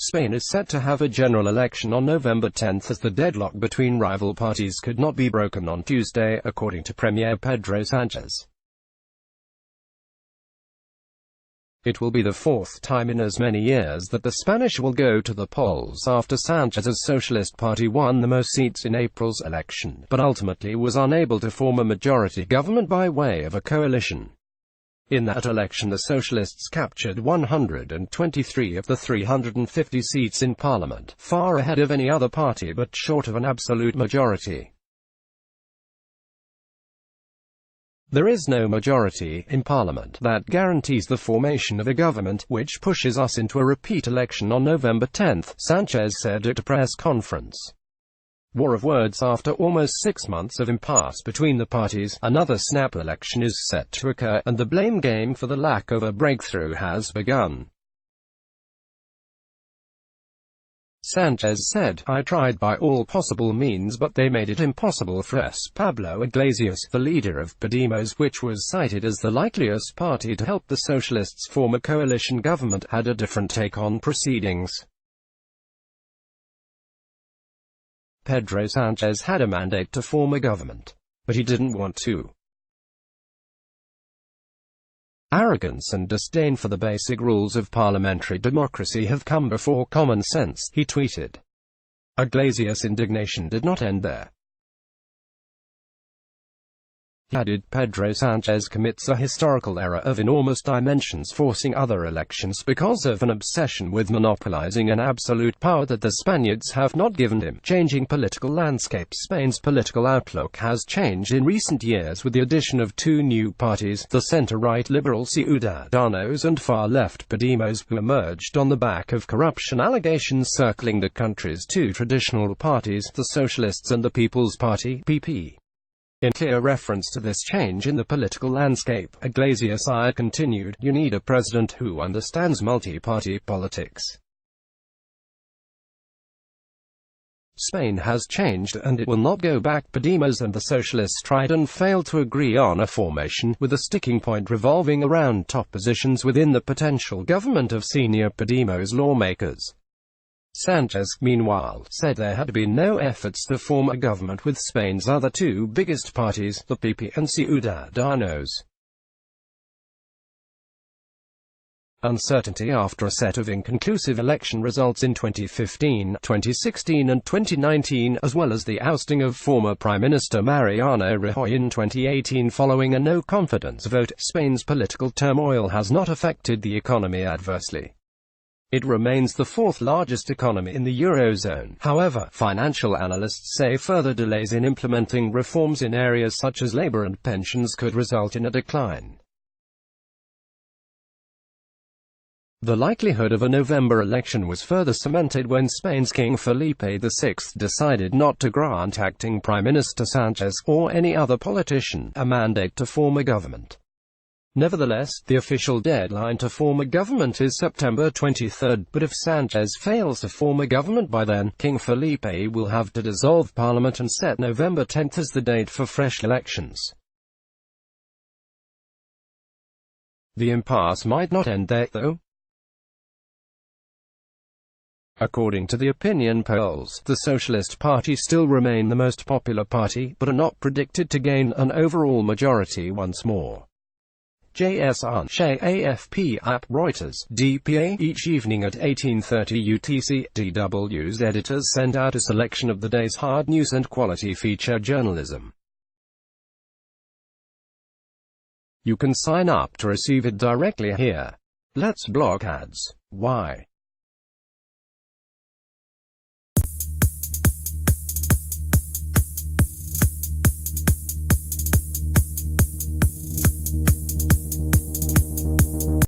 Spain is set to have a general election on November 10 as the deadlock between rival parties could not be broken on Tuesday, according to Premier Pedro Sanchez. It will be the fourth time in as many years that the Spanish will go to the polls after Sanchez's Socialist Party won the most seats in April's election, but ultimately was unable to form a majority government by way of a coalition. In that election the Socialists captured 123 of the 350 seats in Parliament, far ahead of any other party but short of an absolute majority. There is no majority in Parliament that guarantees the formation of a government, which pushes us into a repeat election on November 10, Sanchez said at a press conference. War of words. After almost 6 months of impasse between the parties, another snap election is set to occur, and the blame game for the lack of a breakthrough has begun. Sanchez said, "I tried by all possible means but they made it impossible for us." Pablo Iglesias, the leader of Podemos, which was cited as the likeliest party to help the Socialists form a coalition government, had a different take on proceedings. Pedro Sanchez had a mandate to form a government, but he didn't want to. Arrogance and disdain for the basic rules of parliamentary democracy have come before common sense, he tweeted. Iglesias' indignation did not end there. He added, Pedro Sanchez commits a historical error of enormous dimensions, forcing other elections because of an obsession with monopolizing an absolute power that the Spaniards have not given him. Changing political landscape. Spain's political outlook has changed in recent years with the addition of two new parties, the center-right liberal Ciudadanos and far-left Podemos, who emerged on the back of corruption allegations circling the country's two traditional parties, the Socialists and the People's Party (PP). In clear reference to this change in the political landscape, Iglesias continued, "You need a president who understands multi-party politics. Spain has changed, and it will not go back." Podemos and the Socialists tried and failed to agree on a formation, with a sticking point revolving around top positions within the potential government of senior Podemos lawmakers. Sanchez, meanwhile, said there had been no efforts to form a government with Spain's other two biggest parties, the PP and Ciudadanos. Uncertainty after a set of inconclusive election results in 2015, 2016 and 2019, as well as the ousting of former Prime Minister Mariano Rajoy in 2018 following a no-confidence vote. Spain's political turmoil has not affected the economy adversely. It remains the fourth largest economy in the Eurozone. However, financial analysts say further delays in implementing reforms in areas such as labor and pensions could result in a decline. The likelihood of a November election was further cemented when Spain's King Felipe VI decided not to grant acting Prime Minister Sanchez, or any other politician, a mandate to form a government. Nevertheless, the official deadline to form a government is September 23, but if Sanchez fails to form a government by then, King Felipe will have to dissolve Parliament and set November 10 as the date for fresh elections. The impasse might not end there, though. According to the opinion polls, the Socialist Party still remain the most popular party, but are not predicted to gain an overall majority once more. JS AFP app Reuters, DPA. Each evening at 18:30 UTC, DW's editors send out a selection of the day's hard news and quality feature journalism. You can sign up to receive it directly here. Let's block ads. Why?